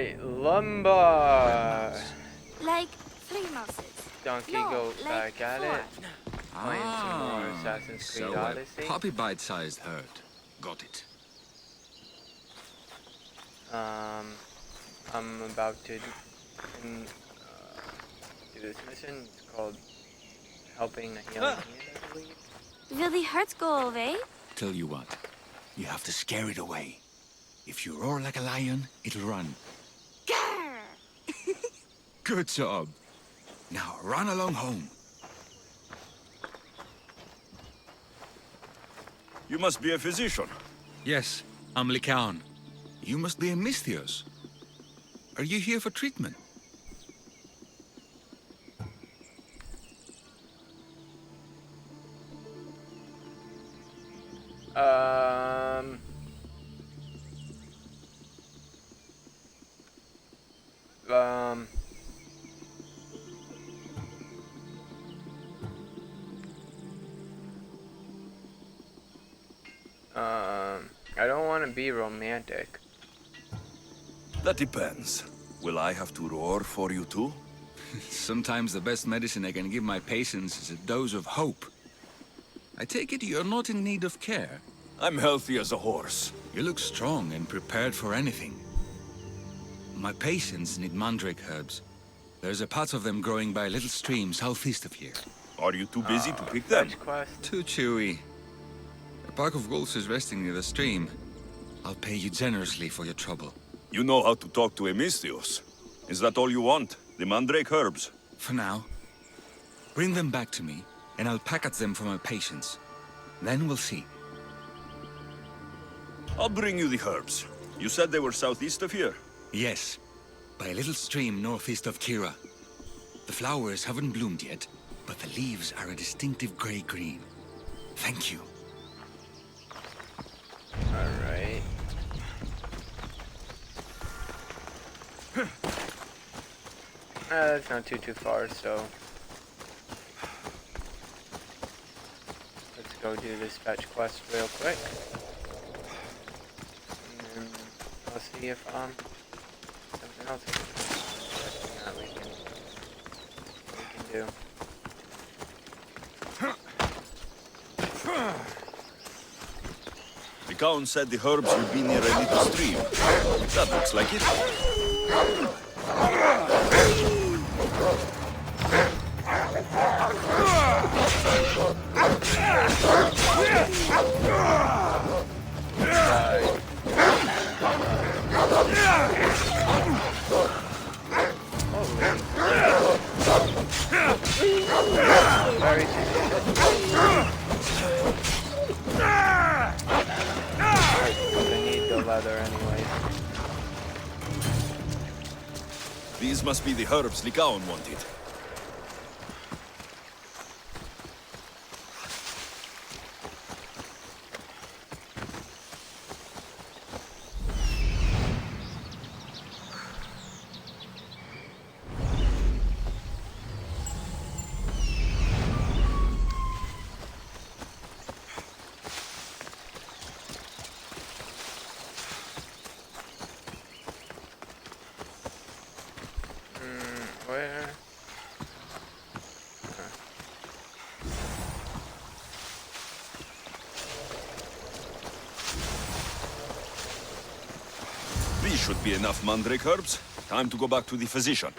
Alright, lumber. Like 3 months. Donkey No, go like back at 4. it. Playing some more Assassin's Creed so Odyssey. a puppy bite-sized herd. Got it. I'm about to do this mission. It's called Helping the Healing Hand, I believe. Will the hurts go away? Tell you what, you have to scare it away. If you roar like a lion, it'll run. Grr! Good job. Now run along home. You must be a physician. Yes, I'm Lycaon. You must be a Misthios. Are you here for treatment? I don't want to be romantic. That depends. Will I have to roar for you too? Sometimes the best medicine I can give my patients is a dose of hope. I take it you're not in need of care. I'm healthy as a horse. You look strong and prepared for anything. My patients need mandrake herbs. There's a patch of them growing by a little stream southeast of here. Are you too busy to pick them? Fetch quest. Too chewy. A pack of wolves is resting near the stream. I'll pay you generously for your trouble. You know how to talk to a Misthios. Is that all you want? The mandrake herbs? For now. Bring them back to me, and I'll pack at them for my patients. Then we'll see. I'll bring you the herbs. You said they were southeast of here? Yes, by a little stream northeast of Kira. The flowers haven't bloomed yet, but the leaves are a distinctive gray-green. Thank you. Alright. That's not too far, so let's go do this fetch quest real quick. And then I'll see if something else that we can do. The Count said the herbs would be near a little stream. That looks like it. Very I need the leather anyway. These must be the herbs Lycaon wanted. Where? These should be enough mandrake herbs. Time to go back to the physician.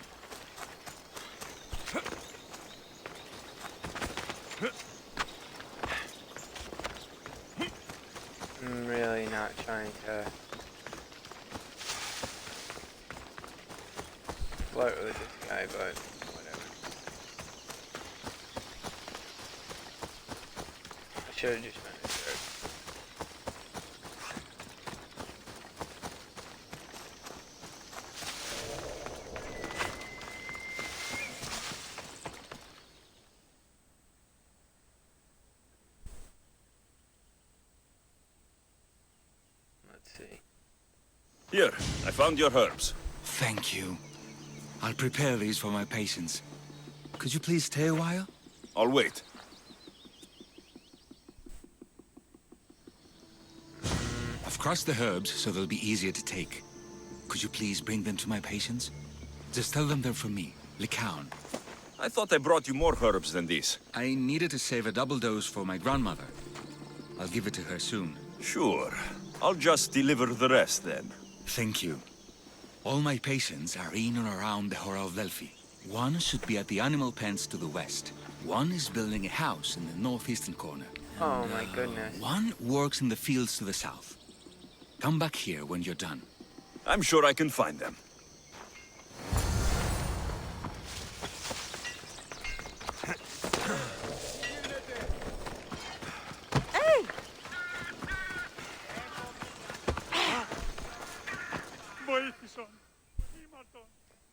I'm really not trying to flirt with this guy, but whatever. I should have just been a jerk. Let's see. Here, I found your herbs. Thank you. I'll prepare these for my patients. Could you please stay a while? I'll wait. I've crushed the herbs so they'll be easier to take. Could you please bring them to my patients? Just tell them they're from me, Lycaon. I thought I brought you more herbs than these. I needed to save a double dose for my grandmother. I'll give it to her soon. Sure. I'll just deliver the rest then. Thank you. All my patients are in and around the Hora of Delphi. One should be at the animal pens to the west. One is building a house in the northeastern corner. Oh my goodness. One works in the fields to the south. Come back here when you're done. I'm sure I can find them.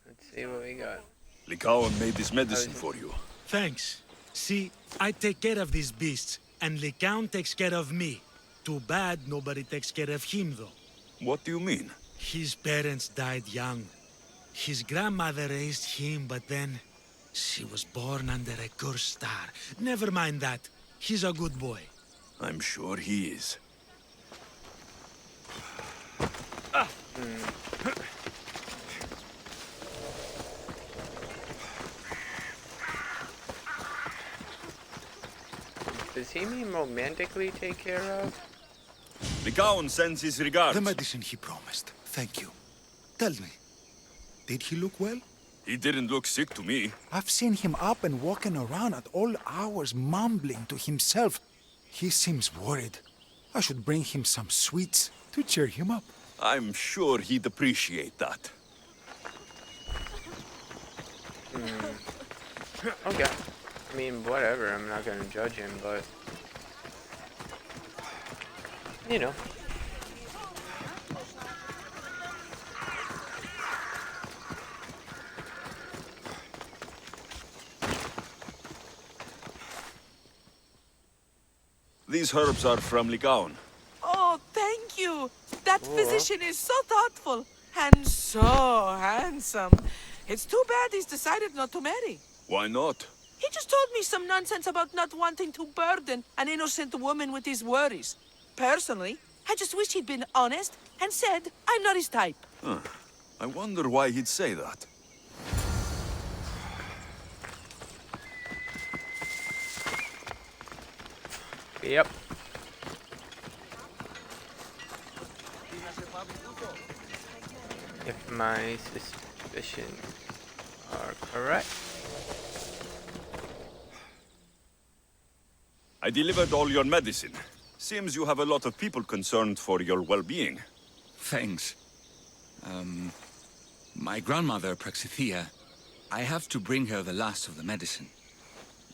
Let's see what we got. Lycaon made this medicine for you. Thanks. See, I take care of these beasts, and Lycaon takes care of me. Too bad nobody takes care of him, though. What do you mean? His parents died young. His grandmother raised him, but then she was born under a cursed star. Never mind that. He's a good boy. I'm sure he is. Does he mean romantically take care of? Lycaon sends his regards. The medicine he promised. Thank you. Tell me, did he look well? He didn't look sick to me. I've seen him up and walking around at all hours, mumbling to himself. He seems worried. I should bring him some sweets to cheer him up. I'm sure he'd appreciate that. Okay. I mean, whatever. I'm not gonna judge him, but you know. These herbs are from Lycaon. Oh, thank you. That physician is so thoughtful and so handsome. It's too bad he's decided not to marry. Why not? He just told me some nonsense about not wanting to burden an innocent woman with his worries. Personally, I just wish he'd been honest and said I'm not his type. I wonder why he'd say that. Yep. If my suspicions are correct. I delivered all your medicine. Seems you have a lot of people concerned for your well-being. Thanks. My grandmother, Praxithea, I have to bring her the last of the medicine.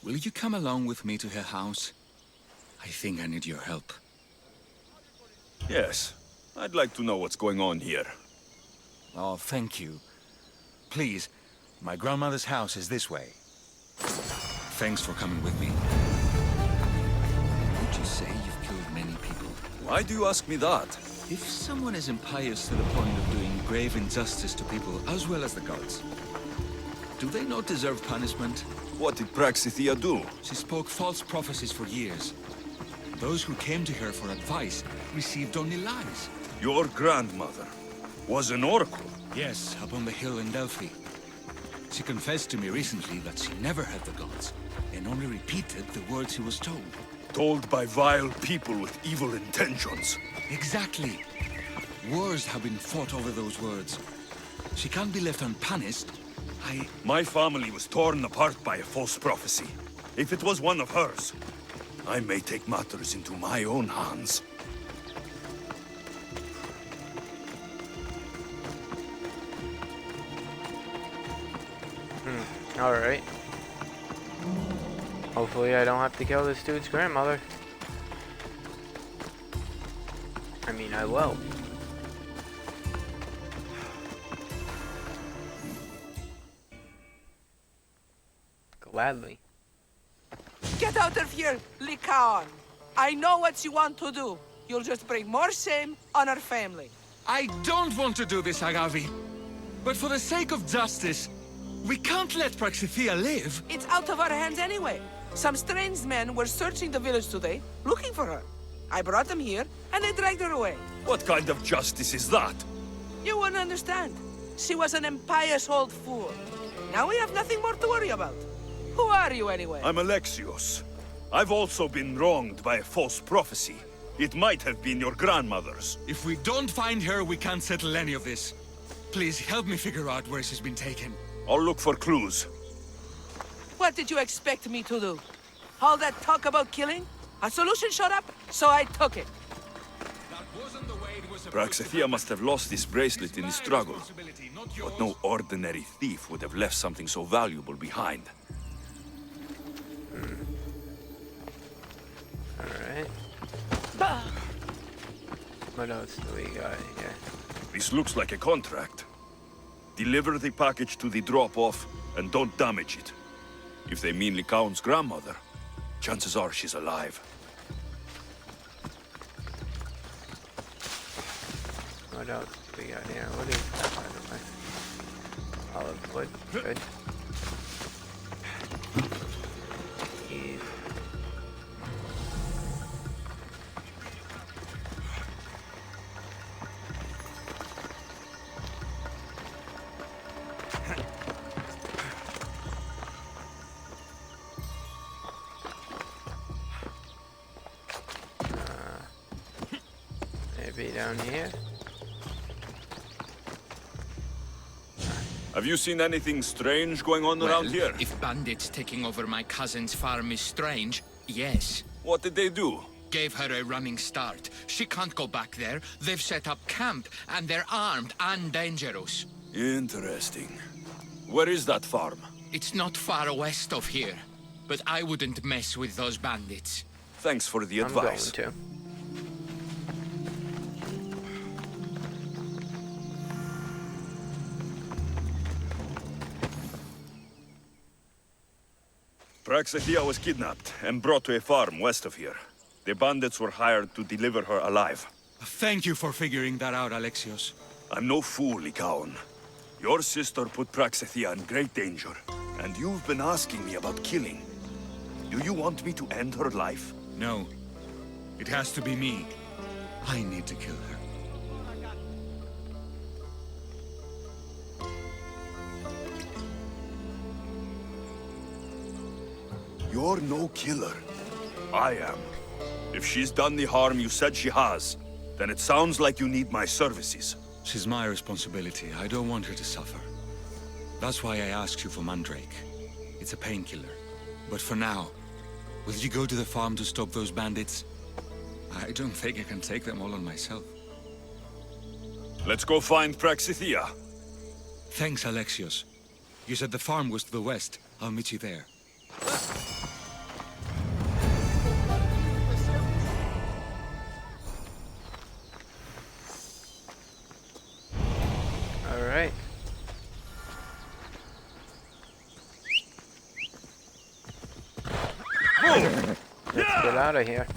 Will you come along with me to her house? I think I need your help. Yes. I'd like to know what's going on here. Oh, thank you. Please, my grandmother's house is this way. Thanks for coming with me. Would you say you've killed many people? Why do you ask me that? If someone is impious to the point of doing grave injustice to people as well as the gods, do they not deserve punishment? What did Praxithea do? She spoke false prophecies for years. Those who came to her for advice received only lies. Your grandmother was an oracle. Yes, up on the hill in Delphi. She confessed to me recently that she never heard the gods, and only repeated the words she was told. Told by vile people with evil intentions. Exactly. Wars have been fought over those words. She can't be left unpunished. My family was torn apart by a false prophecy. If it was one of hers, I may take matters into my own hands. Alright. Hopefully I don't have to kill this dude's grandmother. I mean, I will. Gladly. Get out of here, Lycaon. I know what you want to do. You'll just bring more shame on our family. I don't want to do this, Agavi. But for the sake of justice, we can't let Praxithea live. It's out of our hands anyway. Some strange men were searching the village today, looking for her. I brought them here, and they dragged her away. What kind of justice is that? You wouldn't understand. She was an impious old fool. Now we have nothing more to worry about. Who are you, anyway? I'm Alexios. I've also been wronged by a false prophecy. It might have been your grandmother's. If we don't find her, we can't settle any of this. Please help me figure out where she's been taken. I'll look for clues. What did you expect me to do? All that talk about killing? A solution showed up, so I took it. Praxithea must have lost this bracelet in the struggle. But no ordinary thief would have left something so valuable behind. Alright. What else do we got here? This looks like a contract. Deliver the package to the drop-off and don't damage it. If they mean Lycaon's grandmother, chances are she's alive. What else do we got here? What is that, by the way? Olive wood. Good. Keys. Maybe down here? Have you seen anything strange going on around here? If bandits taking over my cousin's farm is strange, yes. What did they do? Gave her a running start. She can't go back there. They've set up camp, and they're armed and dangerous. Interesting. Where is that farm? It's not far west of here, but I wouldn't mess with those bandits. Thanks for the I'm going advice. to. Praxithea was kidnapped and brought to a farm west of here. The bandits were hired to deliver her alive. Thank you for figuring that out, Alexios. I'm no fool, Lycaon. Your sister put Praxithea in great danger, and you've been asking me about killing. Do you want me to end her life? No. It has to be me. I need to kill her. You're no killer. I am. If she's done the harm you said she has, then it sounds like you need my services. She's my responsibility. I don't want her to suffer. That's why I asked you for Mandrake. It's a painkiller. But for now, will you go to the farm to stop those bandits? I don't think I can take them all on myself. Let's go find Praxithea. Thanks, Alexios. You said the farm was to the west. I'll meet you there. Alright. Let's get out of here.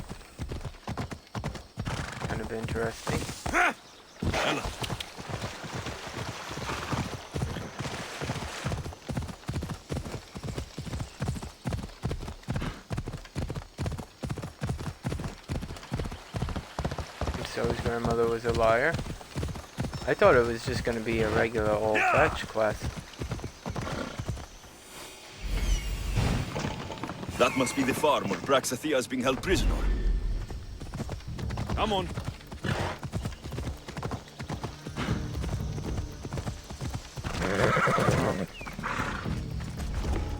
Kind of interesting. So his grandmother was a liar. I thought it was just going to be a regular old fetch quest. That must be the farm where Praxithea is being held prisoner. Come on.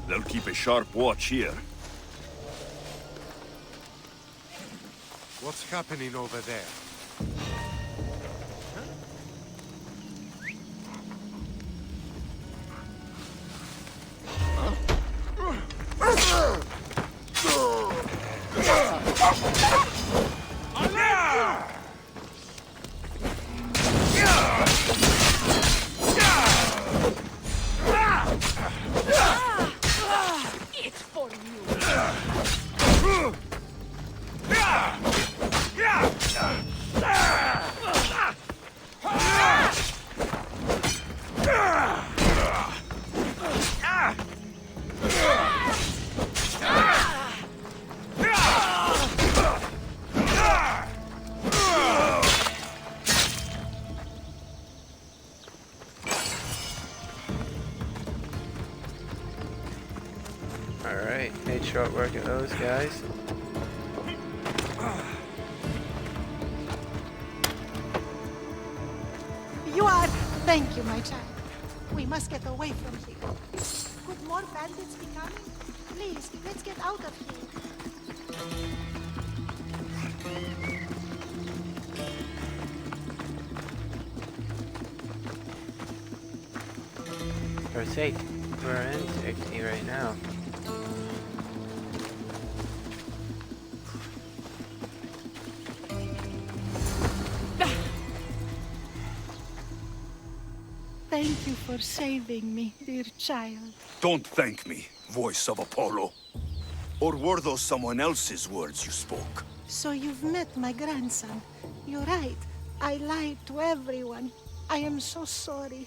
They'll keep a sharp watch here. What's happening over there? It's for you. Alright, made short work of those guys. You are... Thank you, my child. We must get away from here. Could more bandits be coming? Please, let's get out of here. We're safe. We're in safety right now. Thank you for saving me, dear child. Don't thank me, voice of Apollo. Or were those someone else's words you spoke? So you've met my grandson. You're right. I lied to everyone. I am so sorry.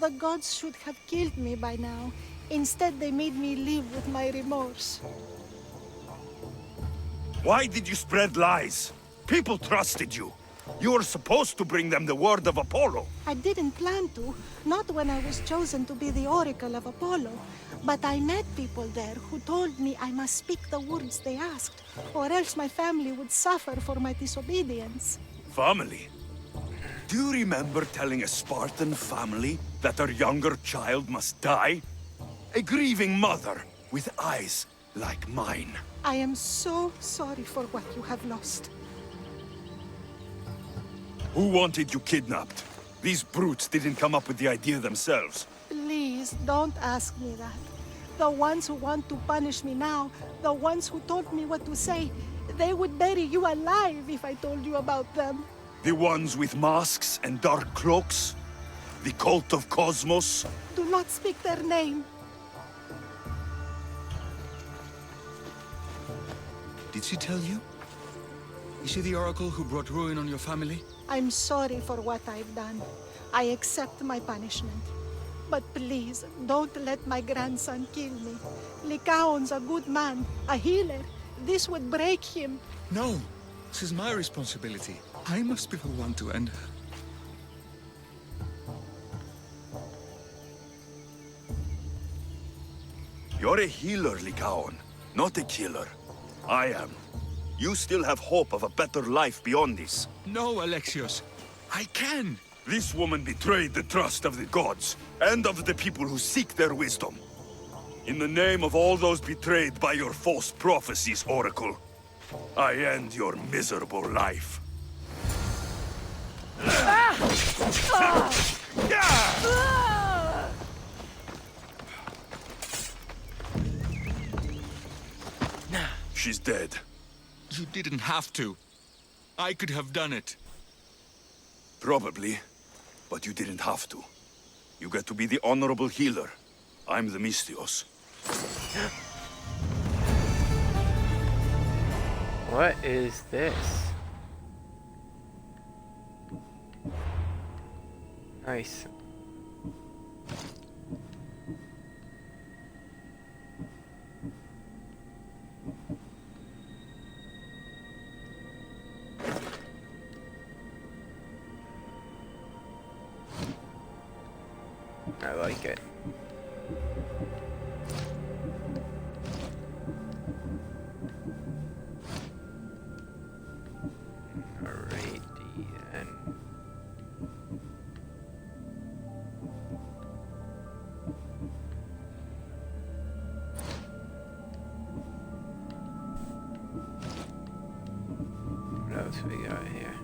The gods should have killed me by now. Instead, they made me live with my remorse. Why did you spread lies? People trusted you. You were supposed to bring them the word of Apollo. I didn't plan to, not when I was chosen to be the Oracle of Apollo. But I met people there who told me I must speak the words they asked, or else my family would suffer for my disobedience. Family? Do you remember telling a Spartan family that their younger child must die? A grieving mother with eyes like mine. I am so sorry for what you have lost. Who wanted you kidnapped? These brutes didn't come up with the idea themselves. Please, don't ask me that. The ones who want to punish me now, the ones who told me what to say, they would bury you alive if I told you about them. The ones with masks and dark cloaks? The cult of Cosmos? Do not speak their name. Did she tell you? Is she the oracle who brought ruin on your family? I'm sorry for what I've done. I accept my punishment. But please, don't let my grandson kill me. Lycaon's a good man, a healer. This would break him. No, this is my responsibility. I must be the one to end her. You're a healer, Lycaon, not a killer. I am. You still have hope of a better life beyond this. No, Alexios. I can. This woman betrayed the trust of the gods, and of the people who seek their wisdom. In the name of all those betrayed by your false prophecies, Oracle, I end your miserable life. She's dead. You didn't have to. I could have done it. Probably, but you didn't have to. You get to be the honorable healer. I'm the Misthios. What is this? Nice. I like it. Alrighty then. What else we got here?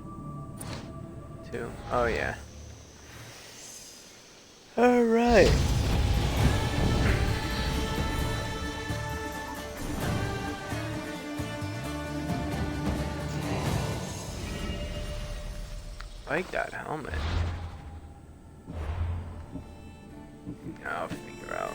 Two. Oh yeah. All right. Like that helmet. I'll figure out.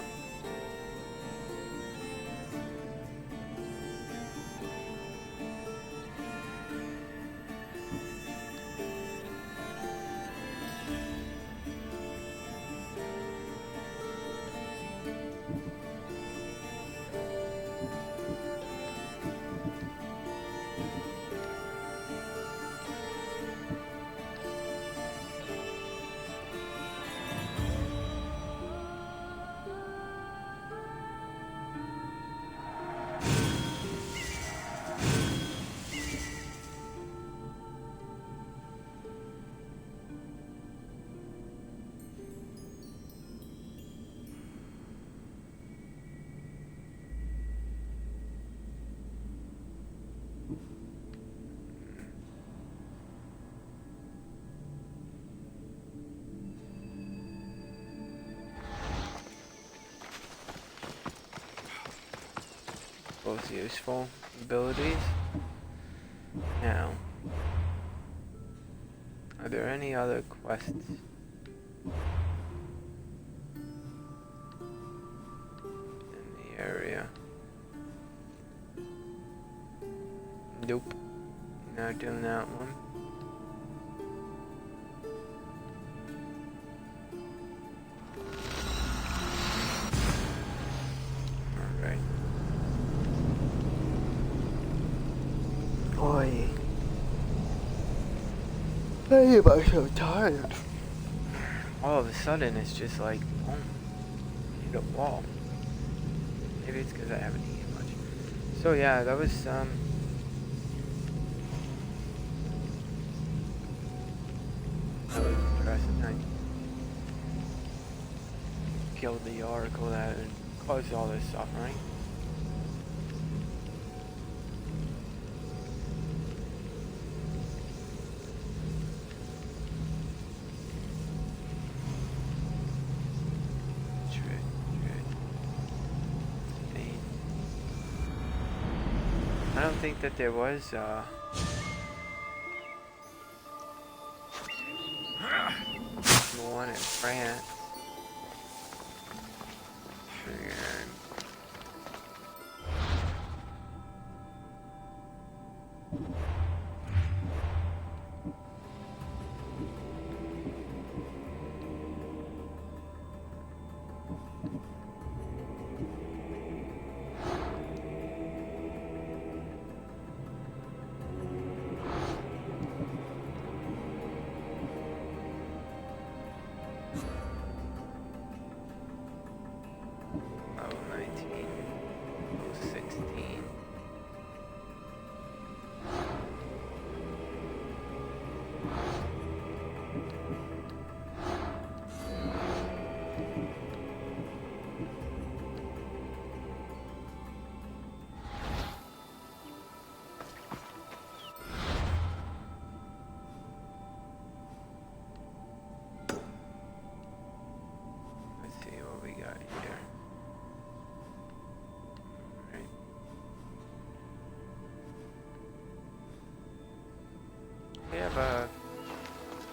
those useful abilities. Now, are there any other quests in the area? Nope, not doing that one. Alright. Boy. I am so tired. All of a sudden, it's just like, boom, hit a wall. Maybe it's because I haven't eaten much. So yeah, that was that was interesting. I killed the oracle that caused all this suffering. I don't think that there was one in France. We have a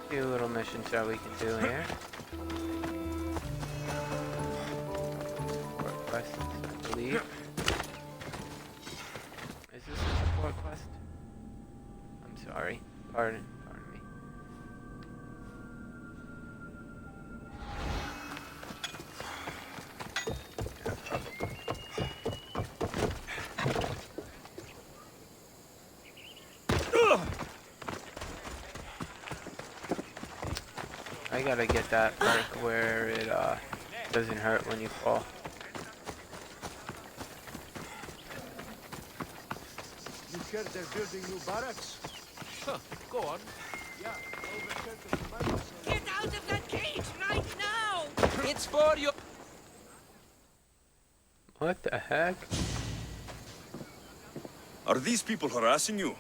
few little missions that we can do here. Support quests, I believe. Is this a support quest? I'm sorry. Pardon me. I gotta get that perk where it doesn't hurt when you fall. You heard they're building new barracks? Huh, go on. Yeah, Get out of that cage right now! It's for you. What the heck? Are these people harassing you?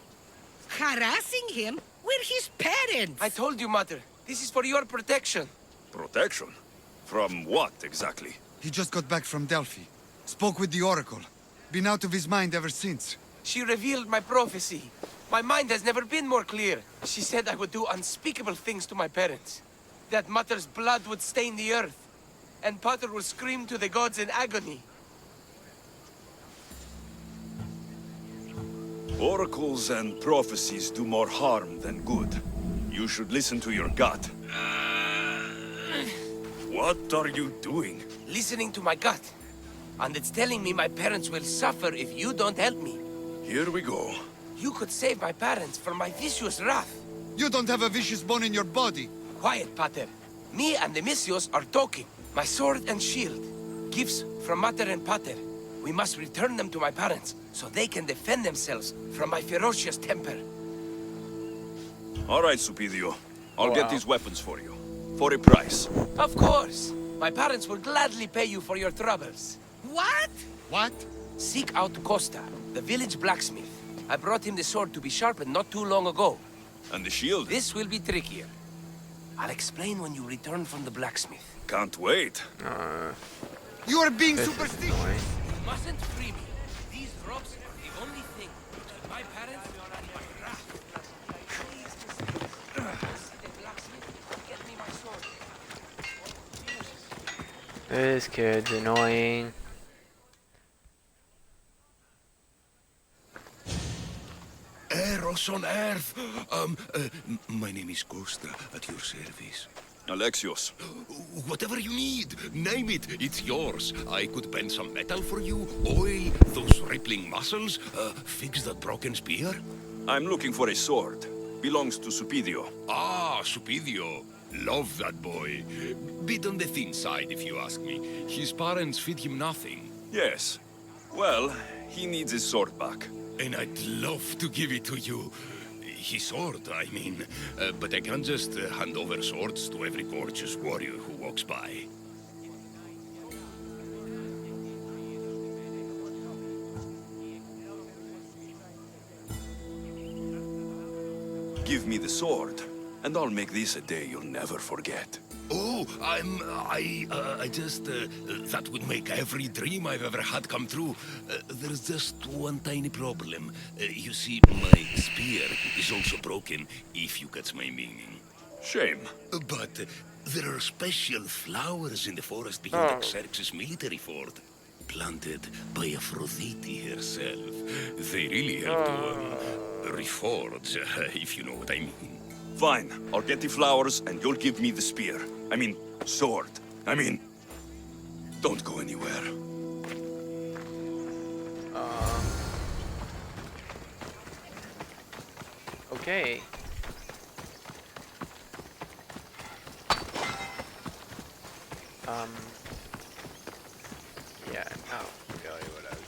Harassing him? We're his parents! I told you, Mother. This is for your protection. Protection? From what, exactly? He just got back from Delphi. Spoke with the Oracle. Been out of his mind ever since. She revealed my prophecy. My mind has never been more clear. She said I would do unspeakable things to my parents. That Mother's blood would stain the earth. And Pater would scream to the gods in agony. Oracles and prophecies do more harm than good. You should listen to your gut. What are you doing? Listening to my gut. And it's telling me my parents will suffer if you don't help me. Here we go. You could save my parents from my vicious wrath. You don't have a vicious bone in your body. Quiet, Pater. Me and the Misios are talking. My sword and shield. Gifts from Mater and Pater. We must return them to my parents, so they can defend themselves from my ferocious temper. All right, Supidio. I'll get these weapons for you. For a price. Of course. My parents will gladly pay you for your troubles. What? What? Seek out Costa, the village blacksmith. I brought him the sword to be sharpened not too long ago. And the shield? This will be trickier. I'll explain when you return from the blacksmith. Can't wait. You are being This is superstitious. annoying. You mustn't free me. These ropes This kid's annoying. Eros on Earth. My name is Costa, at your service. Alexios. Whatever you need, name it, it's yours. I could bend some metal for you, oil those rippling muscles, fix that broken spear. I'm looking for a sword. Belongs to Supidio. Ah, Supidio. Love that boy. Bit on the thin side, if you ask me. His parents feed him nothing. Yes. Well, he needs his sword back. And I'd love to give it to you. His sword, I mean. But I can't just hand over swords to every gorgeous warrior who walks by. Give me the sword, and I'll make this a day you'll never forget. Oh, that would make every dream I've ever had come true. There's just one tiny problem. You see, my spear is also broken, if you catch my meaning. Shame. But there are special flowers in the forest beyond Xerxes' military fort, planted by Aphrodite herself. They really help to reforge, if you know what I mean. Fine. I'll get the flowers, and you'll give me the spear. I mean, sword. Don't go anywhere. Okay. Yeah, not really what I was.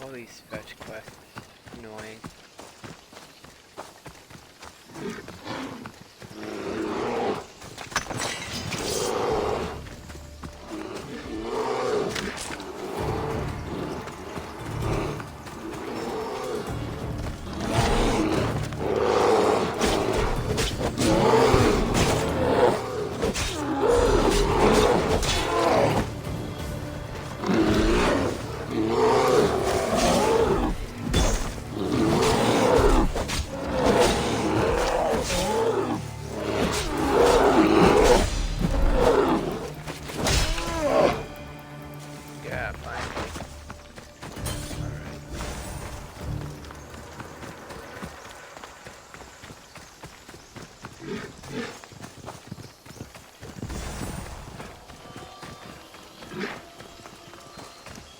All these fetch quests, annoying.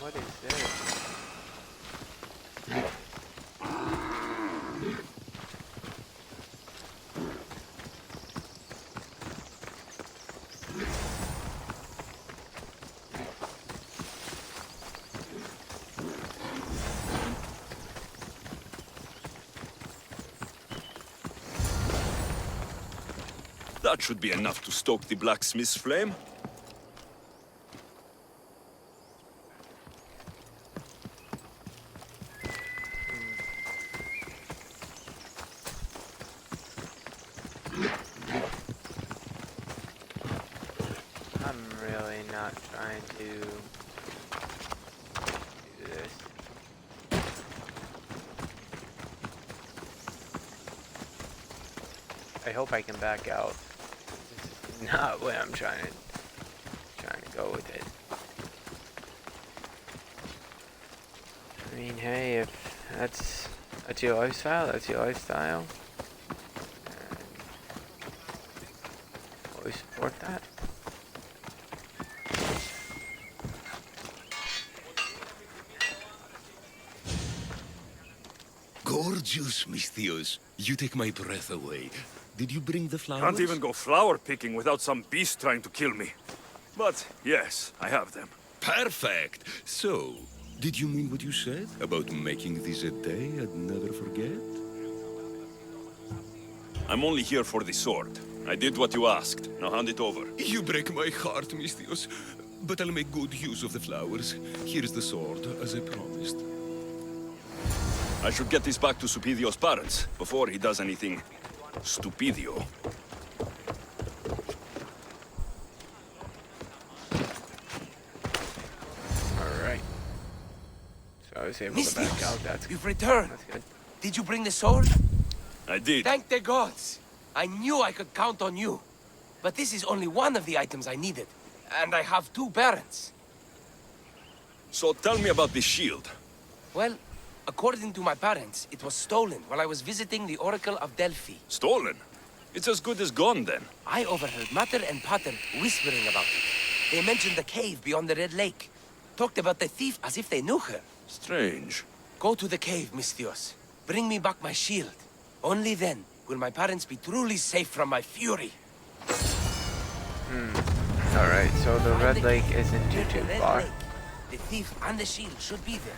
What is this? That should be enough to stoke the blacksmith's flame. I'm really not trying to do this. I hope I can back out. This is not where I'm trying to go with it. I mean, hey, if that's your lifestyle, that's your lifestyle. And always support that. Gorgeous, Misthios. You take my breath away. Did you bring the flowers? Can't even go flower picking without some beast trying to kill me. But yes, I have them. Perfect. So, Did you mean what you said about making this a day I'd never forget? I'm only here for the sword. I did what you asked. Now hand it over. You break my heart, Misthios. But I'll make good use of the flowers. Here's the sword, as I promised. I should get this back to Supidio's parents before he does anything stupidio. Alright. So I was able to back out. That's You've returned. That's good. Did you bring the sword? I did. Thank the gods. I knew I could count on you. But this is only one of the items I needed. And I have 2 parents. So tell me about this shield. Well, according to my parents, it was stolen while I was visiting the Oracle of Delphi. Stolen? It's as good as gone then. I overheard Mater and Pater whispering about it. They mentioned the cave beyond the Red Lake. Talked about the thief as if they knew her. Strange. Go to the cave, Misthios. Bring me back my shield. Only then will my parents be truly safe from my fury. Alright, so the Red Lake isn't too Red far. Lake. The thief and the shield should be there.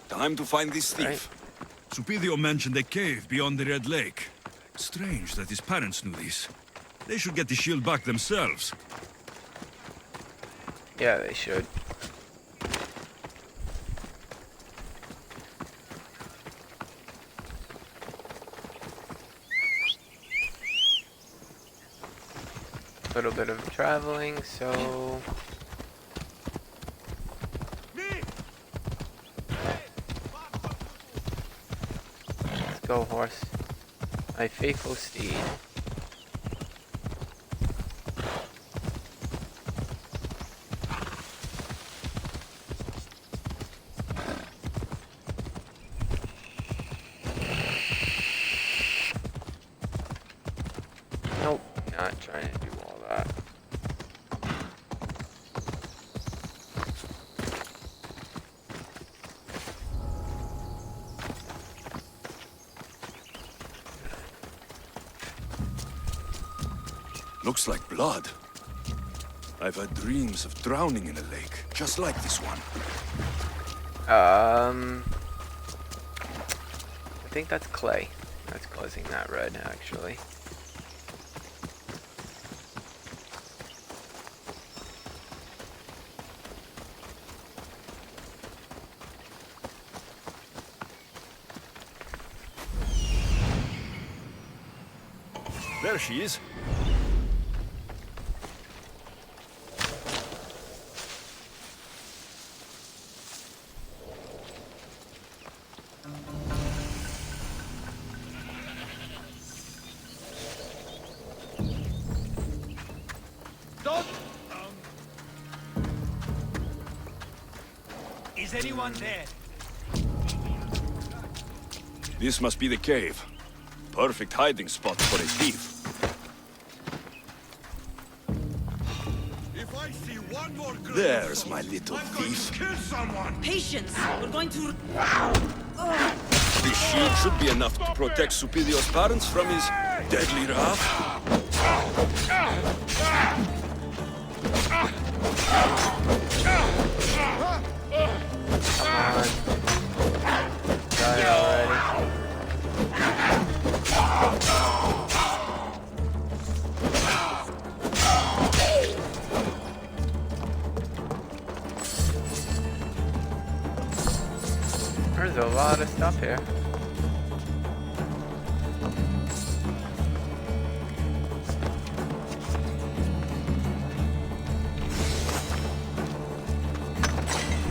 Time to find this thief. Supidio mentioned a cave beyond the Red Lake. Strange that his parents knew this. They should get the shield back themselves. Yeah, they should. A little bit of traveling, so... Let's go, horse. My faithful steed. Nope, not trying to do all that. Looks like blood. I've had dreams of drowning in a lake, just like this one. I think that's clay. That's causing that red, actually. There she is. Is anyone there? This must be the cave. Perfect hiding spot for a thief. If I see one more There's my little thief. kill someone. Patience! We're going to... This shield should be enough to protect Supidio's parents from his deadly wrath. Come on. Die already. There's a lot of stuff here.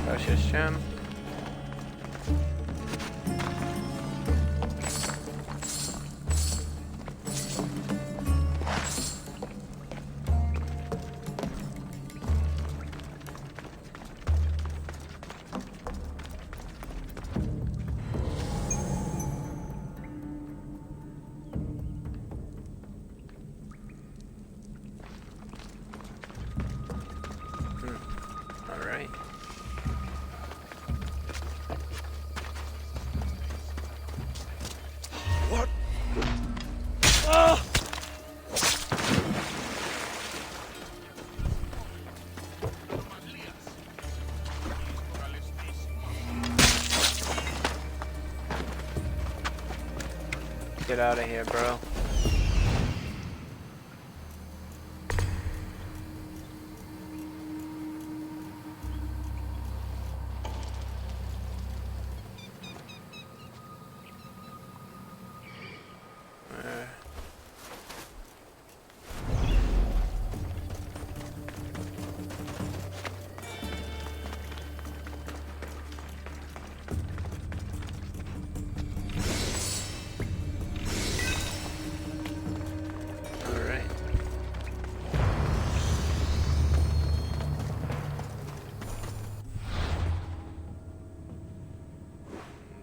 Precious gem. Alright. get out of here, bro.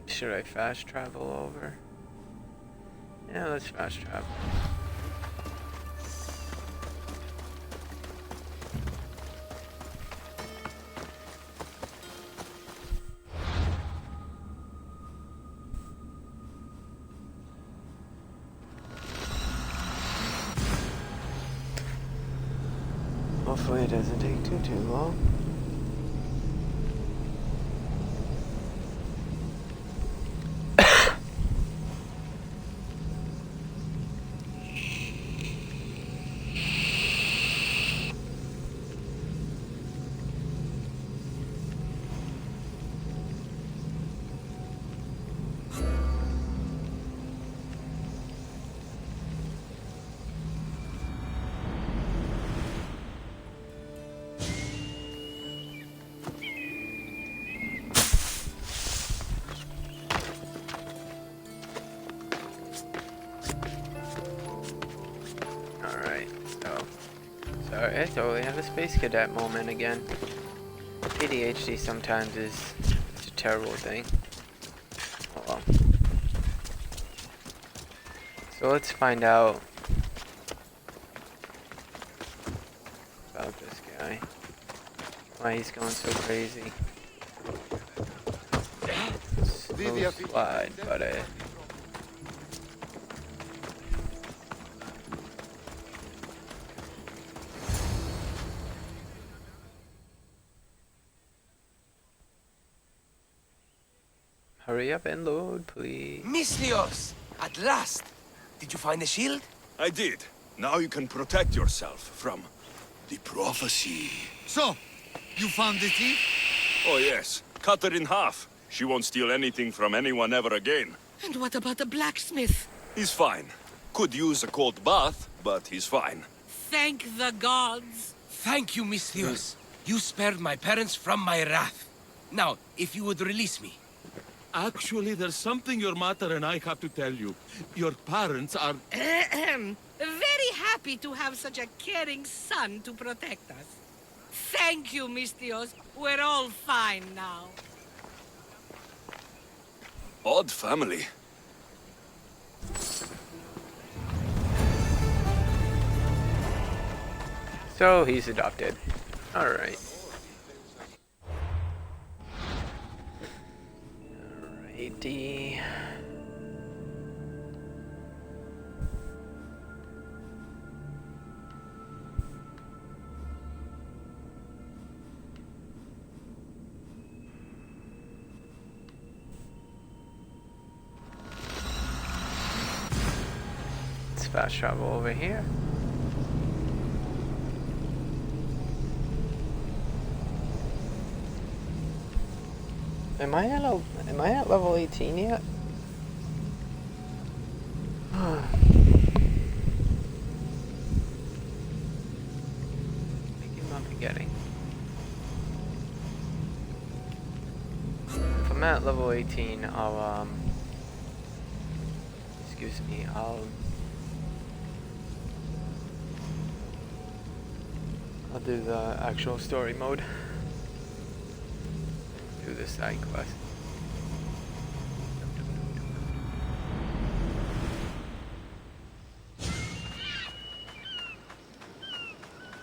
Should I fast travel over? Yeah, let's fast travel. Hopefully it doesn't take too long. Sorry, I totally have a space cadet moment again. ADHD sometimes is a terrible thing. Oh well. So let's find out about this guy. Why he's going so crazy. Smooth slide, buddy. Hurry up and load, please. Misthios! At last! Did you find the shield? I did. Now you can protect yourself from the prophecy. So, you found the thief? Oh yes. Cut her in half. She won't steal anything from anyone ever again. And what about the blacksmith? He's fine. Could use a cold bath, but he's fine. Thank the gods. Thank you, Misthios. You spared my parents from my wrath. Now, if you would release me. Actually, there's something your mother and I have to tell you. Your parents are... Very happy to have such a caring son to protect us. Thank you, Misthios. We're all fine now. Odd family. So he's adopted. Alright. Alrighty. Let's fast travel over here. Am I at level 18 yet? I think I'm forgetting. If I'm at level 18, I'll excuse me, I'll do the actual story mode. Do the side quest.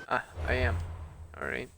Ah, I am. Alright.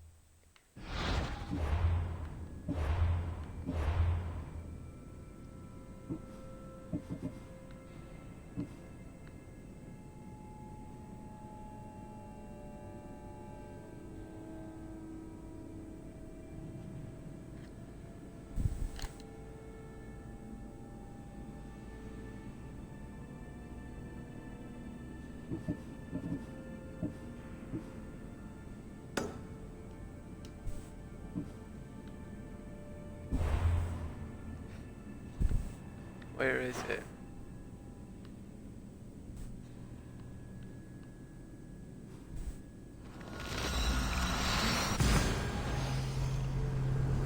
Where is it?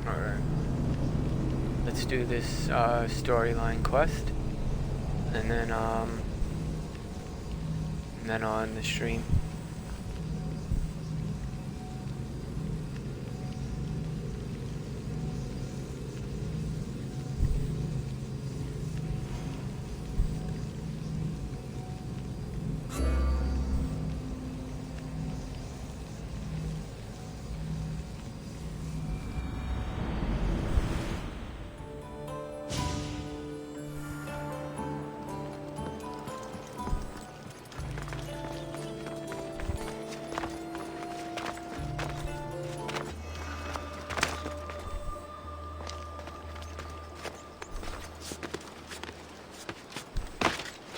Alright. Let's do this storyline quest. And then I'll end the stream.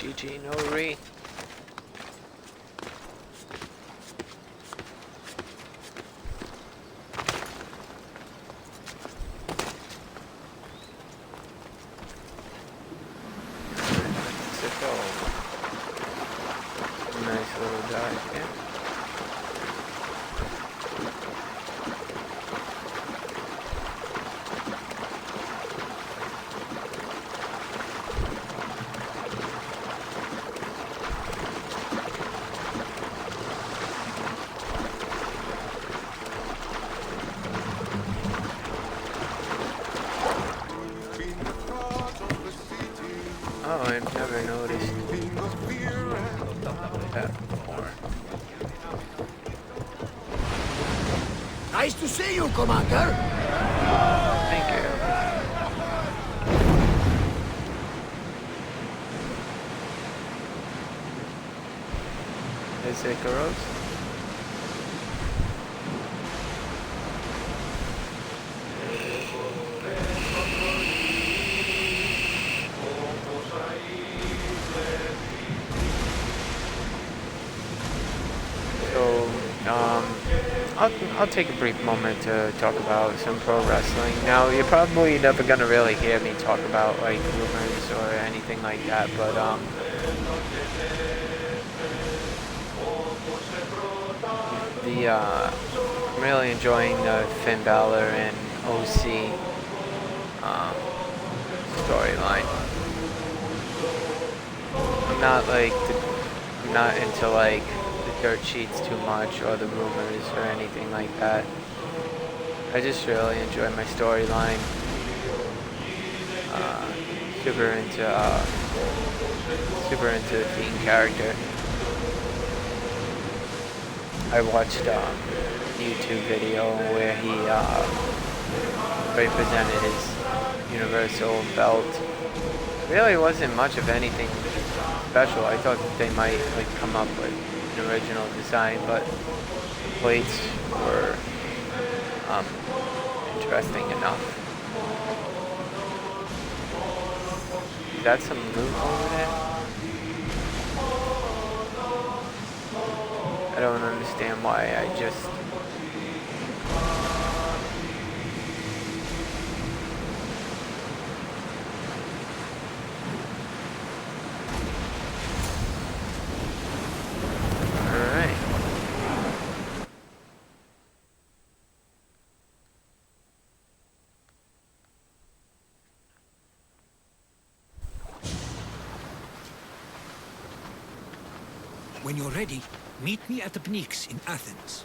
GG, no re. Nice little dive, yeah. Oh, I've never noticed that before. Nice to see you, Commander. Thank you. Is it Icaros? I'll take a brief moment to talk about some pro wrestling. Now, you're probably never gonna really hear me talk about like rumors or anything like that, but I'm really enjoying the Finn Balor and OC storyline. I'm not into like dirt sheets too much or the rumors or anything like that. I just really enjoy my storyline. Super into the Fiend character. I watched a YouTube video where he represented his Universal belt. Really wasn't much of anything special. I thought that they might like come up with an original design, but the plates were interesting enough. Is that some loot over there? I don't understand why I just... Alright. When you're ready, meet me at the Pnyx in Athens.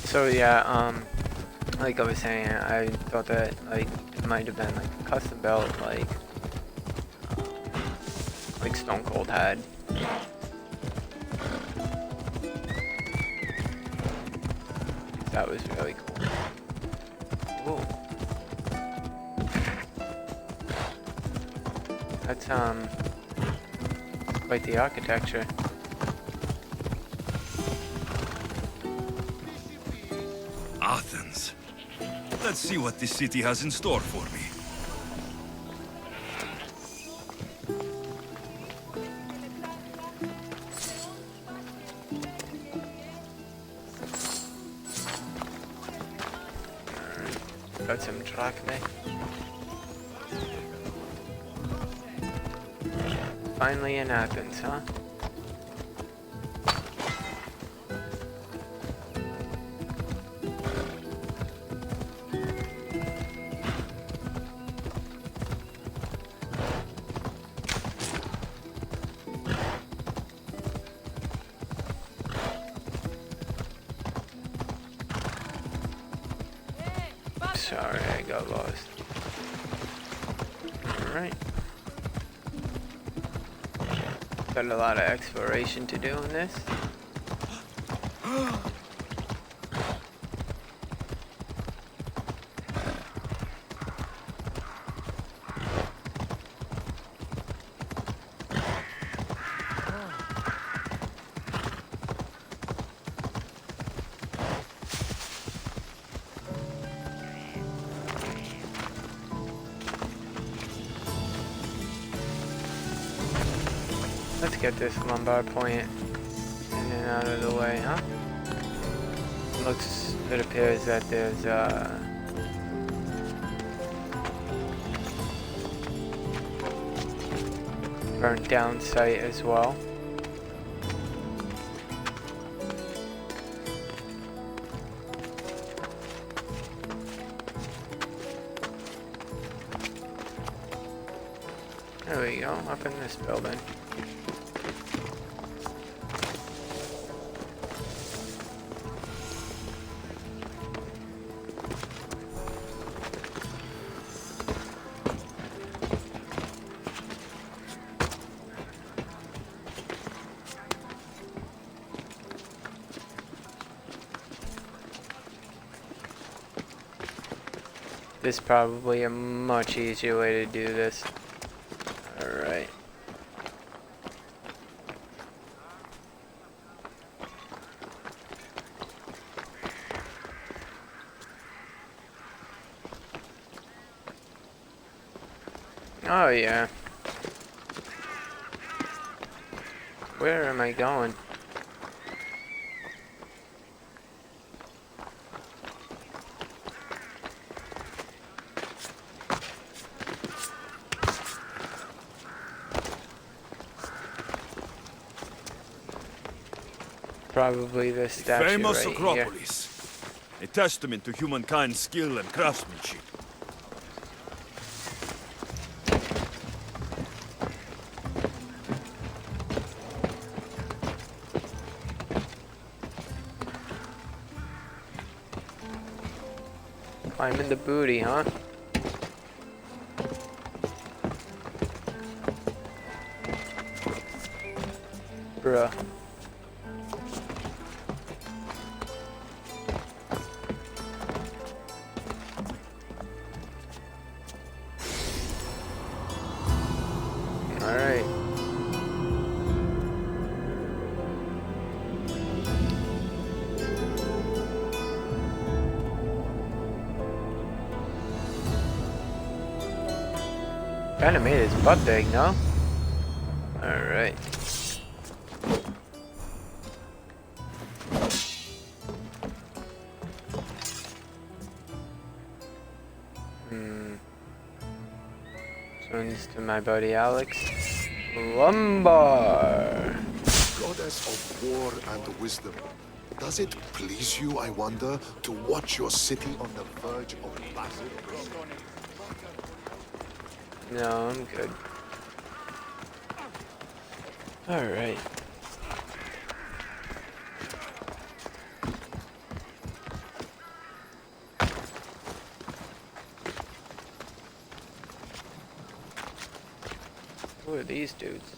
So yeah, like I was saying, I thought that like it might have been like a custom belt, like Stone Cold had. That was really cool. Whoa. That's quite the architecture. Athens. Let's see what this city has in store for me. Got some drachma. Finally in Athens, huh? Sorry, I got lost. Alright. Got a lot of exploration to do in this. Let's get this lumbar point in and out of the way, huh? It appears that there's burnt down site as well. There we go, up in this building. This is probably a much easier way to do this. Alright. Oh yeah. Where am I going? Probably this statue Famous right Acropolis. A testament to humankind's skill and craftsmanship. Climbing the booty, huh? Bruh. Alright. Kinda made his butt big, no? Alright. Turns to my buddy Alex. Lumbar! Goddess of war and wisdom, does it please you, I wonder, to watch your city on the verge of battle? No, I'm good. Alright. Who are these dudes?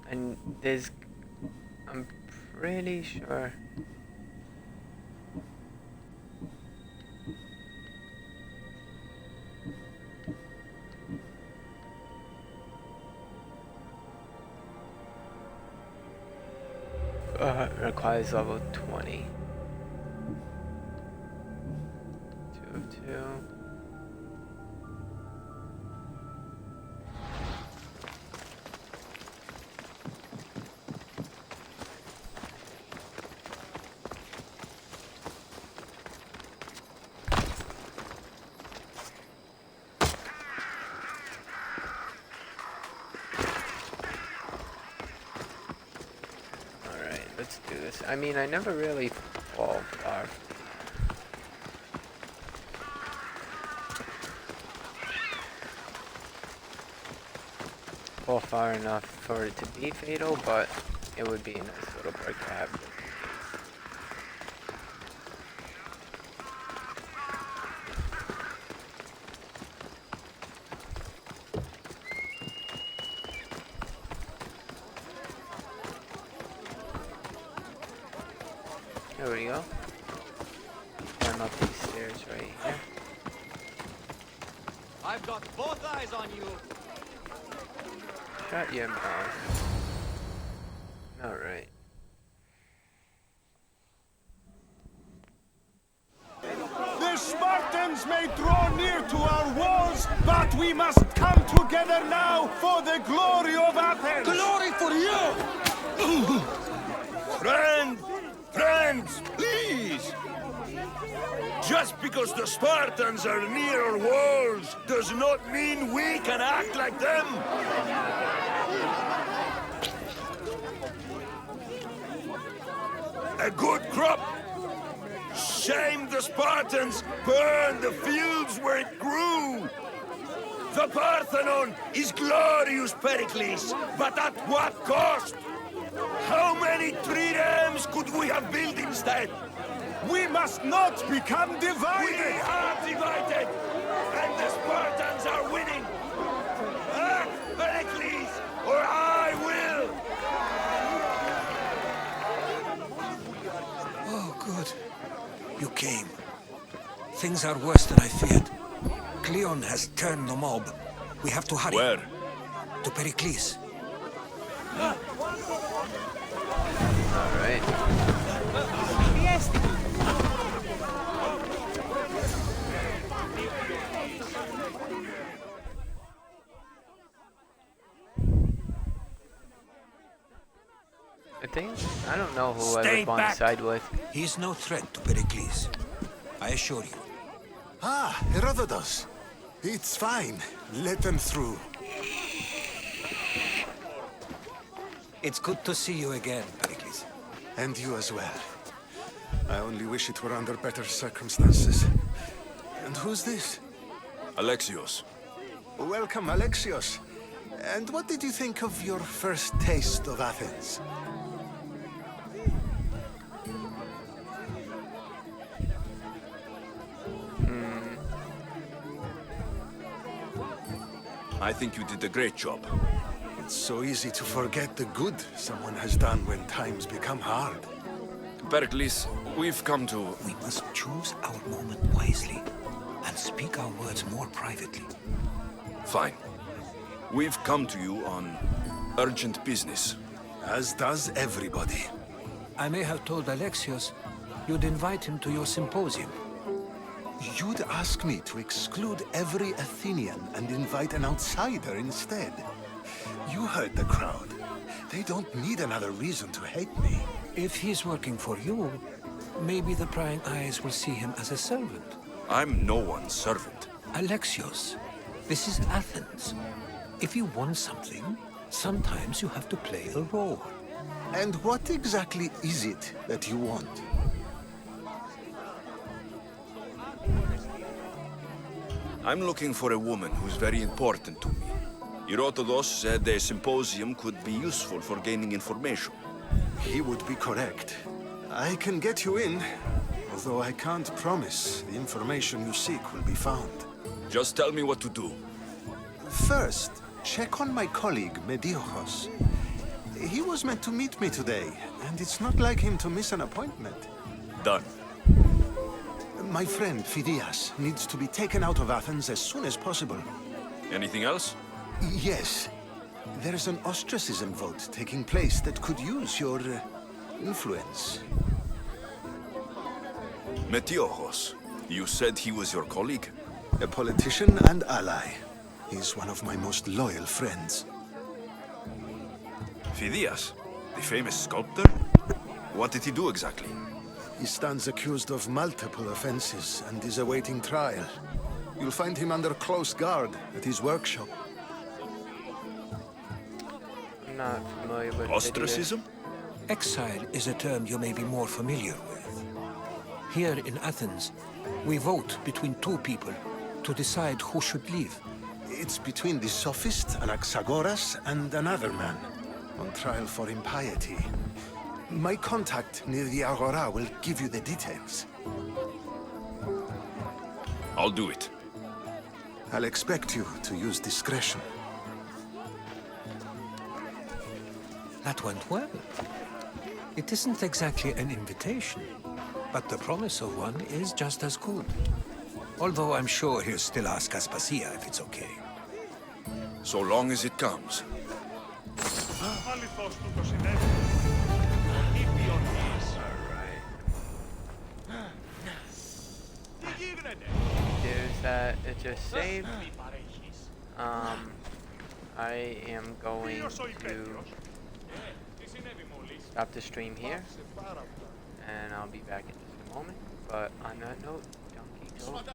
And there's... I'm pretty sure... requires level 20. 2 of 2. honest. I mean, I never really fall far. Fall far enough for it to be fatal, but it would be a nice little perk to have. There we go. Climb up these stairs right here. I've got both eyes on you. Shut your mouth. Alright. The Spartans may draw near to our walls, but we must come together now for the glory of Athens! Glory for you! Friends, please! Just because the Spartans are near our walls does not mean we can act like them! A good crop! Shame the Spartans burned the fields where it grew! The Parthenon is glorious, Pericles, but at what cost? How many triremes could we have built instead? We must not become divided! We are divided! And the Spartans are winning! Act, Pericles, or I will! Oh, good. You came. Things are worse than I feared. Cleon has turned the mob. We have to hurry. Where? To Pericles. Alright. I don't know who I would want to side with. He's no threat to Pericles. I assure you. Ah, Herodotus. It's fine. Let them through. It's good to see you again, Pericles. And you as well. I only wish it were under better circumstances. And who's this? Alexios. Welcome, Alexios. And what did you think of your first taste of Athens? I think you did a great job. It's so easy to forget the good someone has done when times become hard. Pericles, we've come to... We must choose our moment wisely and speak our words more privately. Fine. We've come to you on urgent business. As does everybody. I may have told Alexios you'd invite him to your symposium. You'd ask me to exclude every Athenian and invite an outsider instead. You heard the crowd. They don't need another reason to hate me. If he's working for you, maybe the prying eyes will see him as a servant. I'm no one's servant. Alexios, this is Athens. If you want something, sometimes you have to play a role. And what exactly is it that you want? I'm looking for a woman who's very important to me. Herodotus said a symposium could be useful for gaining information. He would be correct. I can get you in, although I can't promise the information you seek will be found. Just tell me what to do. First, check on my colleague, Mediochos. He was meant to meet me today, and it's not like him to miss an appointment. Done. My friend, Phidias, needs to be taken out of Athens as soon as possible. Anything else? Yes. There's an ostracism vote taking place that could use your influence. Metiochos. You said he was your colleague? A politician and ally. He's one of my most loyal friends. Phidias, the famous sculptor? What did he do exactly? He stands accused of multiple offenses and is awaiting trial. You'll find him under close guard at his workshop. I'm not familiar with ostracism? Exile is a term you may be more familiar with. Here in Athens, we vote between two people to decide who should leave. It's between the sophist Anaxagoras and another man, on trial for impiety. My contact near the Agora will give you the details. I'll do it. I'll expect you to use discretion. That went well. It isn't exactly an invitation, but the promise of one is just as good. Although I'm sure he'll still ask Aspasia if it's okay. So long as it comes. There's that. It just saved. I am going to stop the stream here, and I'll be back in just a moment. But on that note, Donkey Toad